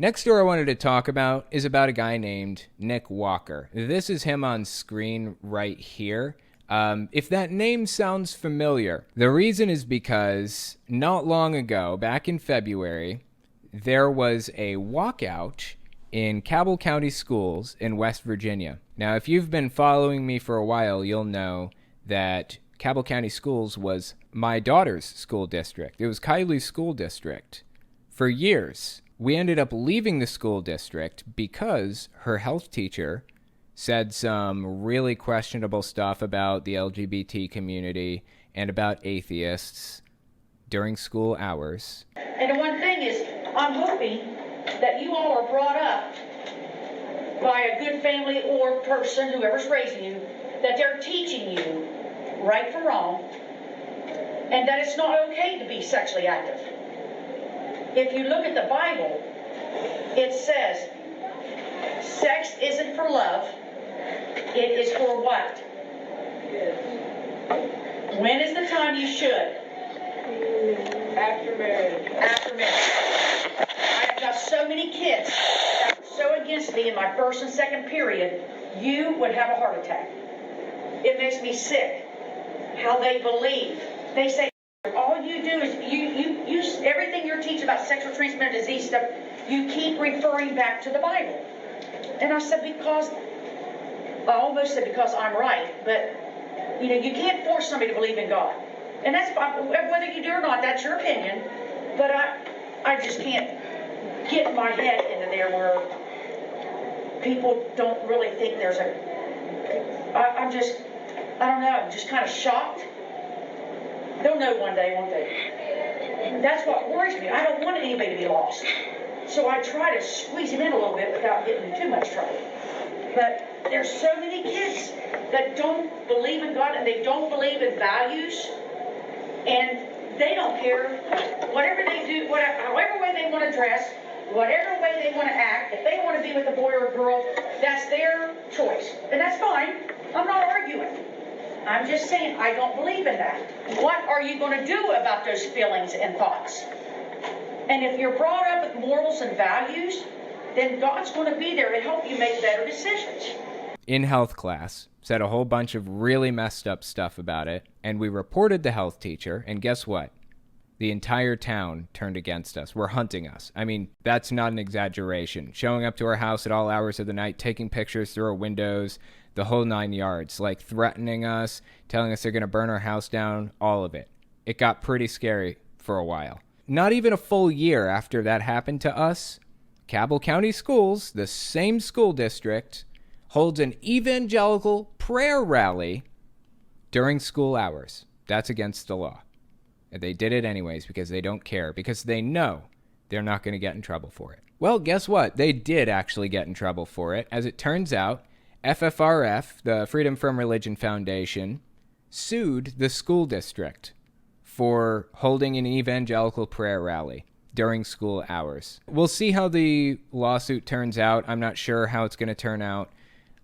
Next story I wanted to talk about is about a guy named Nick Walker. This is him on screen right here. If that name sounds familiar, the reason is because not long ago, back in February, there was a walkout in Cabell County schools in West Virginia. Now, if you've been following me for a while, you'll know that Cabell County Schools was my daughter's school district. It was Kylie's school district. For years, we ended up leaving the school district because her health teacher said some really questionable stuff about the LGBT community and about atheists during school hours. And the one thing is, I'm hoping that you all are brought up by a good family or person, whoever's raising you, that they're teaching you right from wrong, and that it's not okay to be sexually active. If you look at the Bible, it says, sex isn't for love, it is for what? When is the time you should? After marriage. After marriage. I have got so many kids that were so against me in my first and second period, you would have a heart attack. It makes me sick how they believe. They say all you do is you everything you're teaching about sexual transmitted disease stuff, you keep referring back to the Bible. And I said, I almost said because I'm right, but you can't force somebody to believe in God. And that's whether you do or not, that's your opinion. But I just can't get my head into there where people don't really think there's I'm just kind of shocked. They'll know one day, won't they? That's what worries me. I don't want anybody to be lost. So I try to squeeze them in a little bit without getting in too much trouble. But there's so many kids that don't believe in God and they don't believe in values. And they don't care whatever they do, however way they want to dress, whatever way they want to act. If they want to be with a boy or a girl, that's their choice. And that's fine. I'm not arguing. I'm just saying I don't believe in that. What are you going to do about those feelings and thoughts? And if you're brought up with morals and values, then God's going to be there to help you make better decisions. In health class, said a whole bunch of really messed up stuff about it, and we reported the health teacher, and guess what? The entire town turned against us. Were hunting us. I mean, that's not an exaggeration. Showing up to our house at all hours of the night, taking pictures through our windows, the whole 9 yards, like threatening us, telling us they're going to burn our house down, all of it. It got pretty scary for a while. Not even a full year after that happened to us, Cabell County Schools, the same school district, holds an evangelical prayer rally during school hours. That's against the law. And they did it anyways because they don't care, because they know they're not going to get in trouble for it. Well, guess what? They did actually get in trouble for it. As it turns out, FFRF, the Freedom from Religion Foundation, sued the school district for holding an evangelical prayer rally during school hours. We'll see how the lawsuit turns out. I'm not sure how it's going to turn out.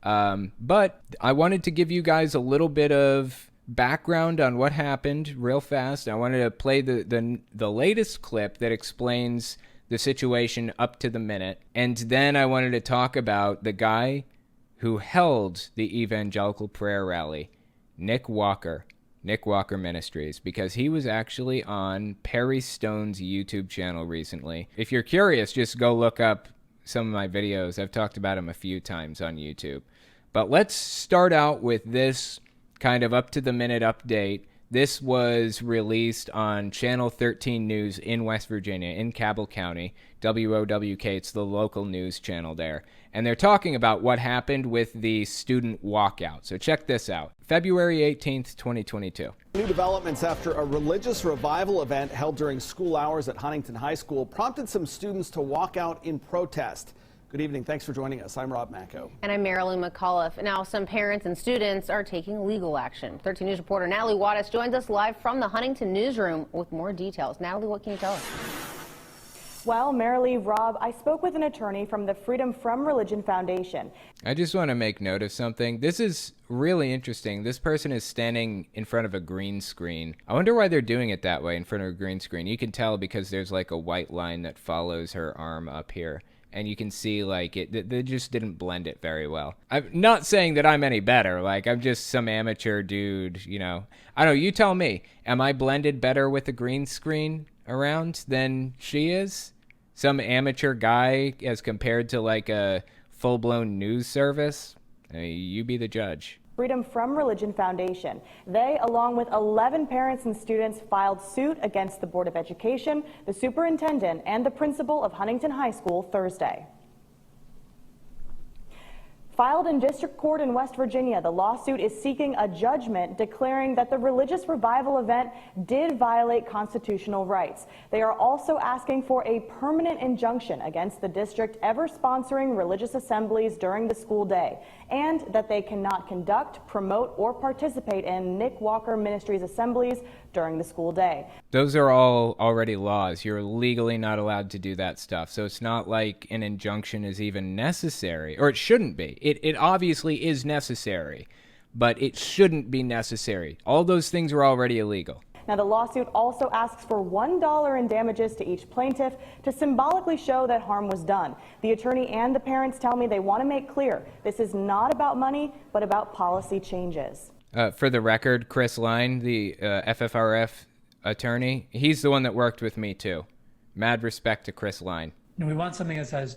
But I wanted to give you guys a little bit of background on what happened real fast. I wanted to play the latest clip that explains the situation up to the minute. And then I wanted to talk about the guy who held the evangelical prayer rally, Nick Walker Ministries, because he was actually on Perry Stone's YouTube channel recently. If you're curious, just go look up some of my videos. I've talked about him a few times on YouTube. But let's start out with this kind of up-to-the-minute update. This was released on Channel 13 News in West Virginia, in Cabell County, WOWK. It's the local news channel there. And they're talking about what happened with the student walkout. So check this out. February 18th, 2022. New developments after a religious revival event held during school hours at Huntington High School prompted some students to walk out in protest. Good evening. Thanks for joining us. I'm Rob Macco. And I'm Marilyn McAuliffe. Now, some parents and students are taking legal action. 13 News reporter Natalie Wattis joins us live from the Huntington newsroom with more details. Natalie, what can you tell us? Well, Marilee, Rob, I spoke with an attorney from the Freedom from Religion Foundation. I just want to make note of something. This is really interesting. This person is standing in front of a green screen. I wonder why they're doing it that way in front of a green screen. You can tell because there's like a white line that follows her arm up here. and you can see like they just didn't blend it very well. I'm not saying that I'm any better. Like, I'm just some amateur dude, you know. I don't know, you tell me. Am I blended better with the green screen around than she is? Some amateur guy as compared to like a full-blown news service? You be the judge. Freedom From Religion Foundation. They, along with 11 parents and students, filed suit against the Board of Education, the superintendent, and the principal of Huntington High School Thursday. Filed in district court in West Virginia, the lawsuit is seeking a judgment declaring that the religious revival event did violate constitutional rights. They are also asking for a permanent injunction against the district ever sponsoring religious assemblies during the school day, and that they cannot conduct, promote, or participate in Nick Walker Ministries assemblies during the school day. Those are all already laws. You're legally not allowed to do that stuff. So it's not like an injunction is even necessary, or it shouldn't be. It obviously is necessary, but it shouldn't be necessary. All those things were already illegal. Now, the lawsuit also asks for $1 in damages to each plaintiff to symbolically show that harm was done. The attorney and the parents tell me they want to make clear this is not about money, but about policy changes. For the record, Chris Line, the FFRF attorney, he's the one that worked with me too. Mad respect to Chris Line. And we want something that says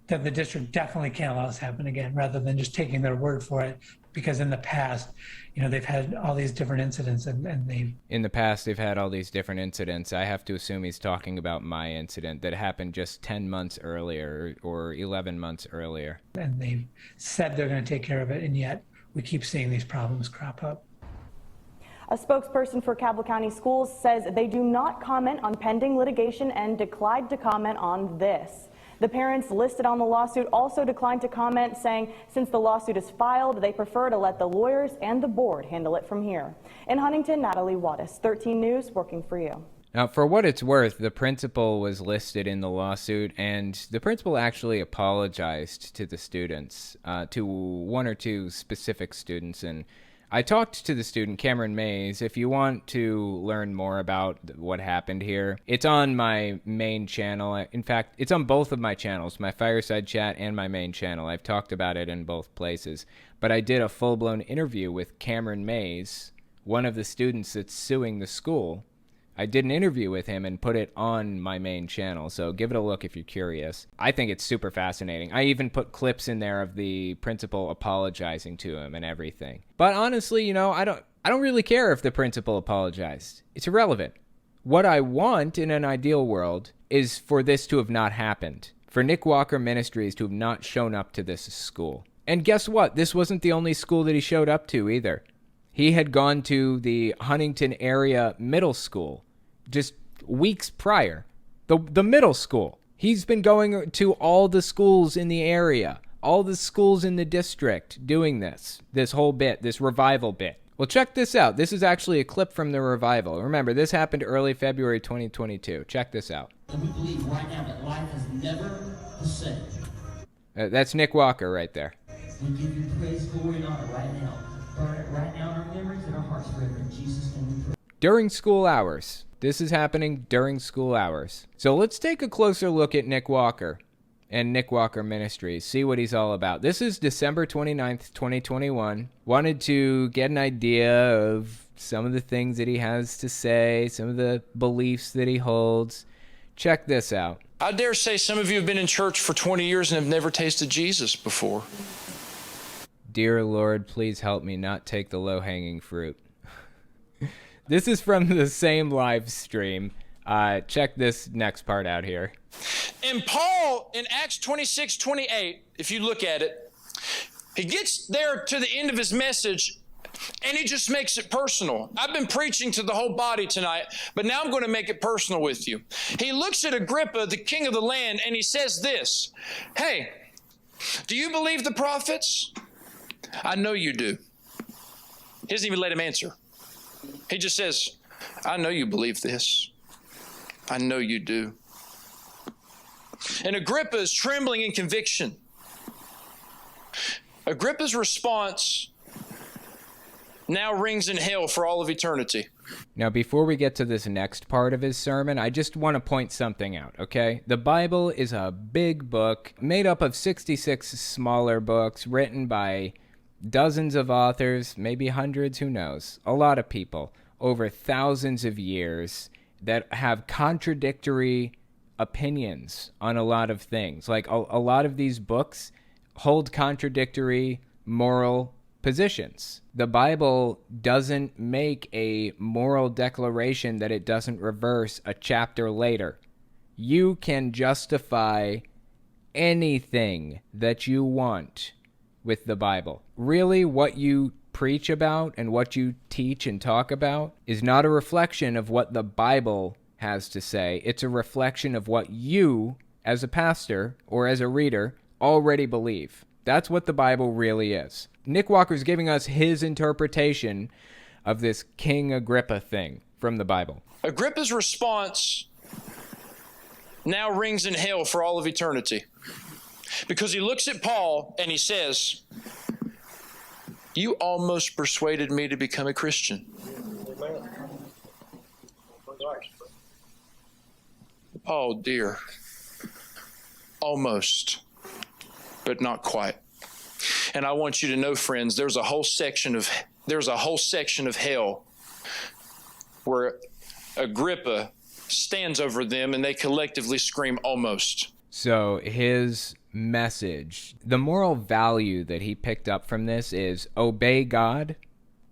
that the district definitely can't allow this to happen again, rather than just taking their word for it. Because in the past, you know, they've had all these different incidents In the past, they've had all these different incidents. I have to assume he's talking about my incident that happened just 10 months earlier or 11 months earlier. And they've said they're going to take care of it, and yet we keep seeing these problems crop up. A spokesperson for Cabell County Schools says they do not comment on pending litigation and declined to comment on this. The parents listed on the lawsuit also declined to comment, saying since the lawsuit is filed, they prefer to let the lawyers and the board handle it from here. In Huntington, Natalie Wattis, 13 News, working for you. Now, for what it's worth, the principal was listed in the lawsuit, and the principal actually apologized to the students, to one or two specific students. And I talked to the student, Cameron Mays. If you want to learn more about what happened here, it's on my main channel. In fact, it's on both of my channels, my Fireside chat and my main channel. I've talked about it in both places. But I did a full-blown interview with Cameron Mays, one of the students that's suing the school. I did an interview with him and put it on my main channel, so give it a look if you're curious. I think it's super fascinating. I even put clips in there of the principal apologizing to him and everything. But honestly, you know, I don't really care if the principal apologized. It's irrelevant. What I want in an ideal world is for this to have not happened, for Nick Walker Ministries to have not shown up to this school. And guess what? This wasn't the only school that he showed up to either. He had gone to the Huntington area middle school just weeks prior, the middle school. He's been going to all the schools in the area, all the schools in the district doing this whole bit, this revival bit. Well, check this out. This is actually a clip from the revival. Remember, this happened early February 2022. Check this out. And we believe right now that life is never the same. That's Nick Walker right there. We give you praise, glory, and honor right now. Burn it right now in our memories and our hearts forever. In Jesus' name we pray. During school hours. This is happening during school hours. So let's take a closer look at Nick Walker and Nick Walker Ministries, see what he's all about. This is December 29th, 2021. Wanted to get an idea of some of the things that he has to say, some of the beliefs that he holds. Check this out. I dare say some of you have been in church for 20 years and have never tasted Jesus before. Dear Lord, please help me not take the low-hanging fruit. This is from the same live stream. Check this next part out here. And Paul, in Acts 26:28, if you look at it, he gets there to the end of his message, and he just makes it personal. I've been preaching to the whole body tonight, but now I'm going to make it personal with you. He looks at Agrippa, the king of the land, and he says this, "Hey, do you believe the prophets? I know you do." He doesn't even let him answer. He just says, "I know you believe this. I know you do." And Agrippa is trembling in conviction. Agrippa's response now rings in hell for all of eternity. Now, before we get to this next part of his sermon, I just want to point something out, okay? The Bible is a big book made up of 66 smaller books written by dozens of authors, maybe hundreds, who knows? A lot of people over thousands of years that have contradictory opinions on a lot of things. Like a lot of these books hold contradictory moral positions. The Bible doesn't make a moral declaration that it doesn't reverse a chapter later. You can justify anything that you want with the Bible. Really, what you preach about and what you teach and talk about is not a reflection of what the Bible has to say. It's a reflection of what you, as a pastor or as a reader, already believe. That's what the Bible really is. Nick Walker's giving us his interpretation of this King Agrippa thing from the Bible. Agrippa's response now rings in hell for all of eternity. Because he looks at Paul and he says, "You almost persuaded me to become a Christian." Oh dear. Almost, but not quite. And I want you to know, friends, there's a whole section of hell where Agrippa stands over them and they collectively scream, "Almost." So his message, the moral value that he picked up from this is obey God,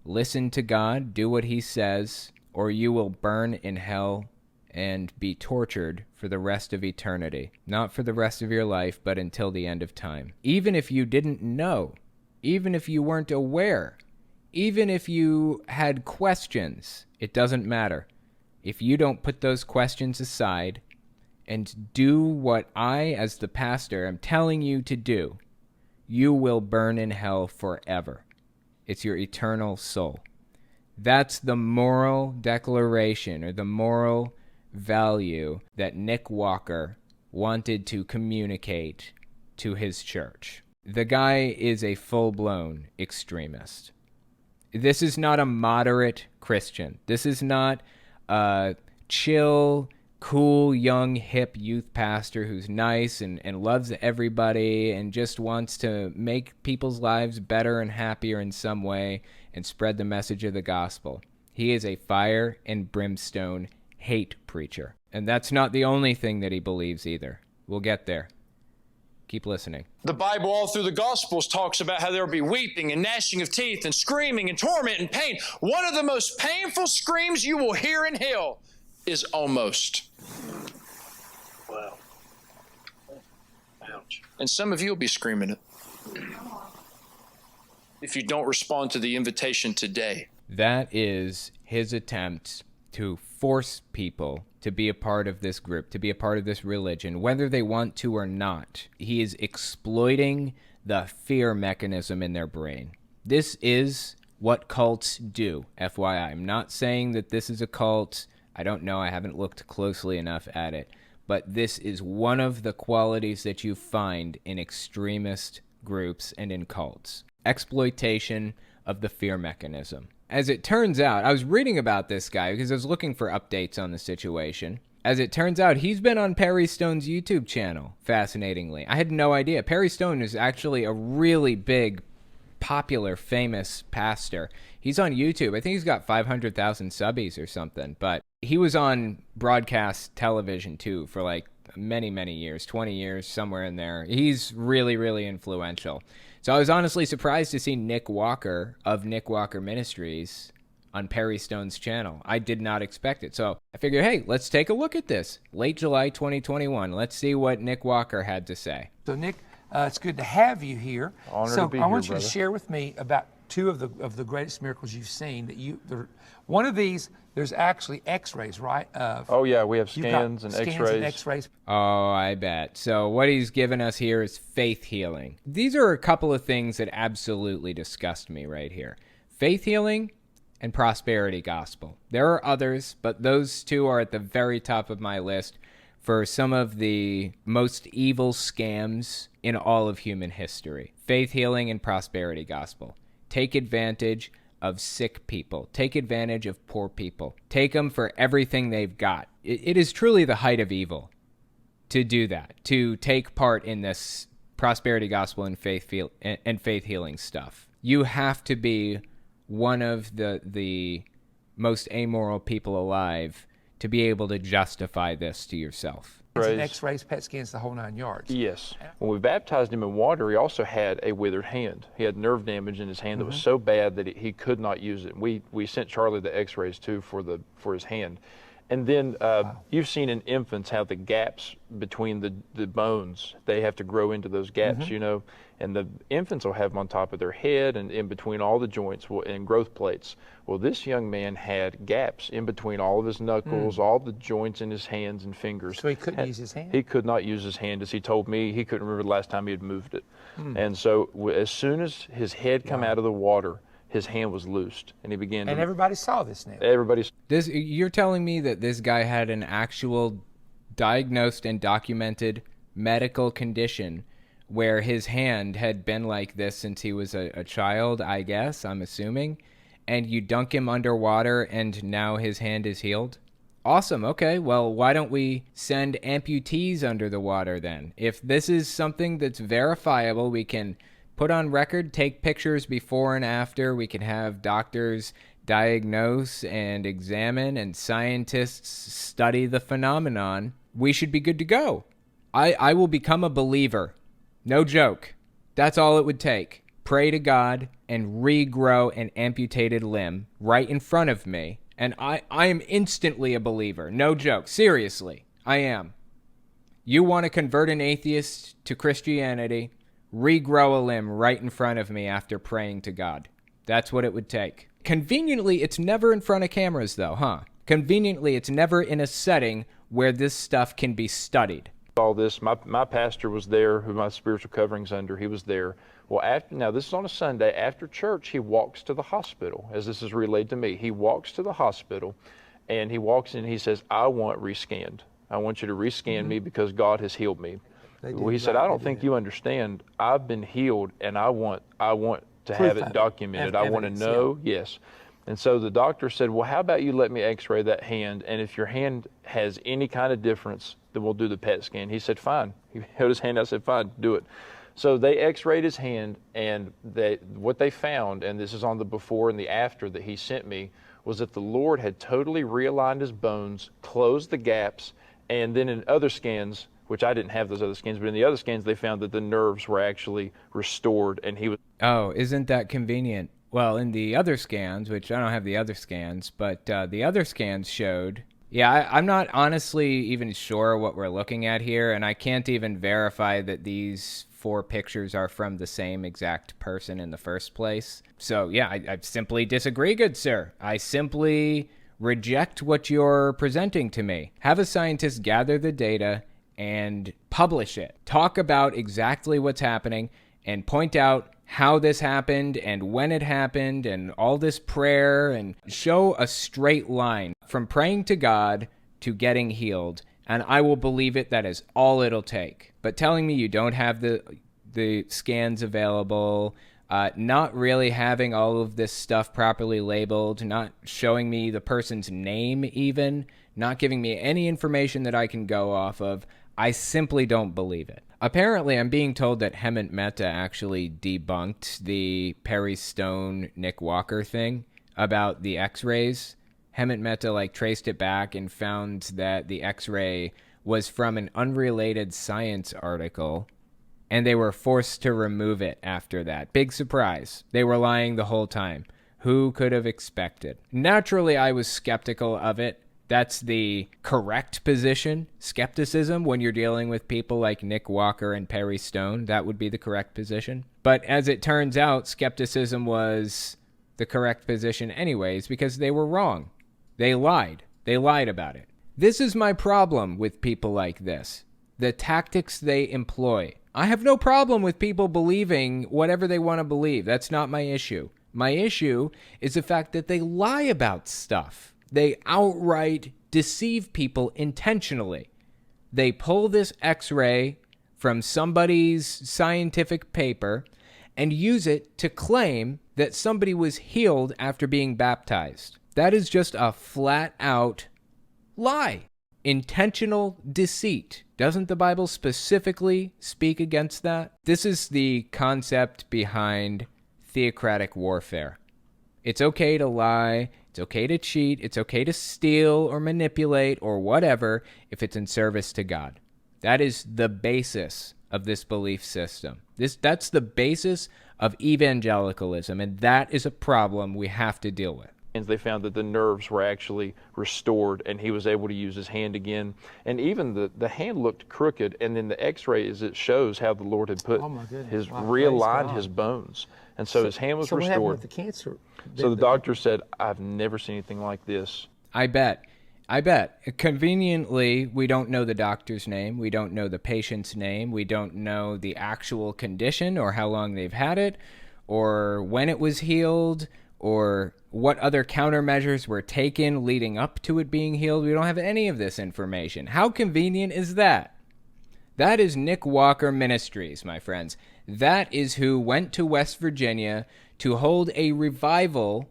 listen to God, do what he says, or you will burn in hell and be tortured for the rest of eternity. Not for the rest of your life, but until the end of time. Even if you didn't know, even if you weren't aware, even if you had questions, it doesn't matter. If you don't put those questions aside and do what I, as the pastor, am telling you to do, you will burn in hell forever. It's your eternal soul. That's the moral declaration or the moral value that Nick Walker wanted to communicate to his church. The guy is a full-blown extremist. This is not a moderate Christian. This is not a chill, cool, young, hip youth pastor who's nice and loves everybody and just wants to make people's lives better and happier in some way and spread the message of the gospel. He is a fire and brimstone hate preacher. And that's not the only thing that he believes either. We'll get there. Keep listening. The Bible all through the Gospels talks about how there will be weeping and gnashing of teeth and screaming and torment and pain. One of the most painful screams you will hear in hell is almost. Wow. Ouch. And some of you will be screaming it if you don't respond to the invitation today. That is his attempt to force people to be a part of this group, to be a part of this religion, whether they want to or not. He is exploiting the fear mechanism in their brain. This is what cults do, FYI. I'm not saying that this is a cult. I don't know. I haven't looked closely enough at it. But this is one of the qualities that you find in extremist groups and in cults. Exploitation of the fear mechanism. As it turns out, I was reading about this guy because I was looking for updates on the situation. As it turns out, he's been on Perry Stone's YouTube channel, fascinatingly. I had no idea. Perry Stone is actually a really big, popular, famous pastor. He's on YouTube. I think he's got 500,000 subbies or something. But he was on broadcast television, too, for like many, many years, 20 years, somewhere in there. He's really, really influential. So I was honestly surprised to see Nick Walker of Nick Walker Ministries on Perry Stone's channel. I did not expect it. So I figured, hey, let's take a look at this. Late July 2021. Let's see what Nick Walker had to say. So Nick, it's good to have you here. Honored so to be I want here, you to share with me about two of the greatest miracles you've seen. One of these, there's actually X-rays, right? Oh yeah, we have scans and X-rays. Oh, I bet. So what he's given us here is faith healing. These are a couple of things that absolutely disgust me right here. Faith healing and prosperity gospel. There are others, but those two are at the very top of my list for some of the most evil scams in all of human history. Faith healing and prosperity gospel. Take advantage of sick people. Take advantage of poor people. Take them for everything they've got. It is truly the height of evil to do that, to take part in this prosperity gospel and faith healing stuff. You have to be one of the most amoral people alive to be able to justify this to yourself. X-rays, PET scans, the whole 9 yards. Yes. When we baptized him in water, he also had a withered hand. He had nerve damage in his hand that was so bad that he could not use it. We sent Charlie the X-rays too for his hand. And then you've seen in infants how the gaps between the bones, they have to grow into those gaps, you know, and the infants will have them on top of their head and in between all the joints and growth plates. Well, this young man had gaps in between all of his knuckles, all the joints in his hands and fingers. So he couldn't use his hand? He could not use his hand. As he told me, he couldn't remember the last time he had moved it. And so as soon as his head come out of the water, his hand was loosed, and he began and everybody saw this now. You're telling me that this guy had an actual diagnosed and documented medical condition where his hand had been like this since he was a child, I guess, I'm assuming, and you dunk him underwater and now his hand is healed? Awesome. Okay, well, why don't we send amputees under the water then? If this is something that's verifiable, we can put on record, take pictures before and after. We can have doctors diagnose and examine and scientists study the phenomenon. We should be good to go. I will become a believer. No joke. That's all it would take. Pray to God and regrow an amputated limb right in front of me. And I am instantly a believer. No joke. Seriously, I am. You want to convert an atheist to Christianity? Regrow a limb right in front of me after praying to God. That's what it would take. Conveniently, it's never in front of cameras, though, huh? Conveniently, it's never in a setting where this stuff can be studied. All this, my pastor was there, who my spiritual covering's under. He was there. Well, now this is on a Sunday. After church, he walks to the hospital, as this is relayed to me. He walks to the hospital, and he walks in and he says, I want rescanned. I want you to rescan me because God has healed me. Well, he said, I don't think you understand. I've been healed, and I want to have it documented. I want to know. Yes. And so the doctor said, well, how about you let me x-ray that hand, and if your hand has any kind of difference, then we'll do the PET scan. He said, fine. He held his hand out and said, fine, do it. So they x-rayed his hand, and what they found, and this is on the before and the after that he sent me, was that the Lord had totally realigned his bones, closed the gaps, and then in other scans, which I didn't have those other scans, but in the other scans, they found that the nerves were actually restored, and he was... Oh, isn't that convenient? Well, in the other scans, which I don't have the other scans, but the other scans showed... Yeah, I'm not honestly even sure what we're looking at here, and I can't even verify that these 4 pictures are from the same exact person in the first place. So, yeah, I simply disagree, good sir. I simply reject what you're presenting to me. Have a scientist gather the data and publish it. Talk about exactly what's happening and point out how this happened and when it happened and all this prayer, and show a straight line from praying to God to getting healed, and I will believe it. That is all it'll take. But telling me you don't have the scans available, not really having all of this stuff properly labeled, not showing me the person's name even, not giving me any information that I can go off of, I simply don't believe it. Apparently, I'm being told that Hemant Mehta actually debunked the Perry Stone, Nick Walker thing about the x-rays. Hemant Mehta traced it back and found that the x-ray was from an unrelated Science article, and they were forced to remove it after that. Big surprise. They were lying the whole time. Who could have expected? Naturally, I was skeptical of it. That's the correct position. Skepticism, when you're dealing with people like Nick Walker and Perry Stone, that would be the correct position. But as it turns out, skepticism was the correct position anyways, because they were wrong. They lied. They lied about it. This is my problem with people like this. The tactics they employ. I have no problem with people believing whatever they want to believe. That's not my issue. My issue is the fact that they lie about stuff. They outright deceive people intentionally. They pull this x-ray from somebody's scientific paper and use it to claim that somebody was healed after being baptized. That is just a flat out lie. Intentional deceit. Doesn't the Bible specifically speak against that? This is the concept behind theocratic warfare. It's okay to lie, it's okay to cheat, it's okay to steal or manipulate or whatever if it's in service to God. That is the basis of this belief system. That's the basis of evangelicalism, and that is a problem we have to deal with. They found that the nerves were actually restored, and he was able to use his hand again. And even the hand looked crooked, and then the x-rays, it shows how the Lord had put realigned his bones. And so his hand was restored. What happened with the cancer? So the doctor said, I've never seen anything like this. I bet. Conveniently, we don't know the doctor's name. We don't know the patient's name. We don't know the actual condition or how long they've had it or when it was healed or what other countermeasures were taken leading up to it being healed. We don't have any of this information. How convenient is that? That is Nick Walker Ministries, my friends. That is who went to West Virginia to hold a revival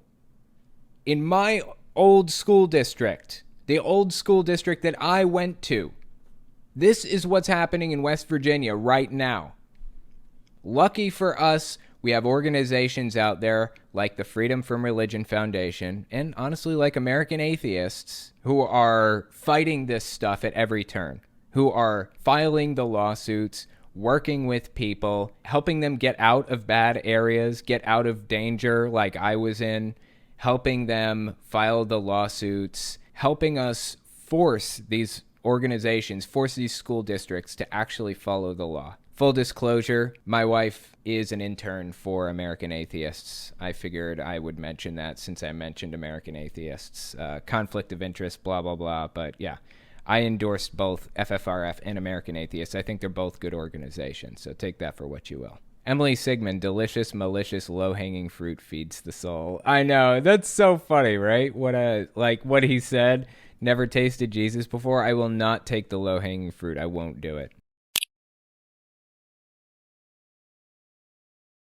in my old school district, the old school district that I went to. This is what's happening in West Virginia right now. Lucky for us, we have organizations out there like the Freedom from Religion Foundation and honestly like American Atheists who are fighting this stuff at every turn, who are filing the lawsuits, working with people, helping them get out of bad areas, get out of danger like I was in, helping them file the lawsuits, helping us force these organizations, force these school districts to actually follow the law. Full disclosure, my wife is an intern for American Atheists. I figured I would mention that since I mentioned American Atheists. Conflict of interest, blah, blah, blah. But yeah, I endorsed both FFRF and American Atheists. I think they're both good organizations, so take that for what you will. Emily Sigmund, delicious, malicious, low-hanging fruit feeds the soul. I know, that's so funny, right? What he said, never tasted Jesus before. I will not take the low-hanging fruit. I won't do it.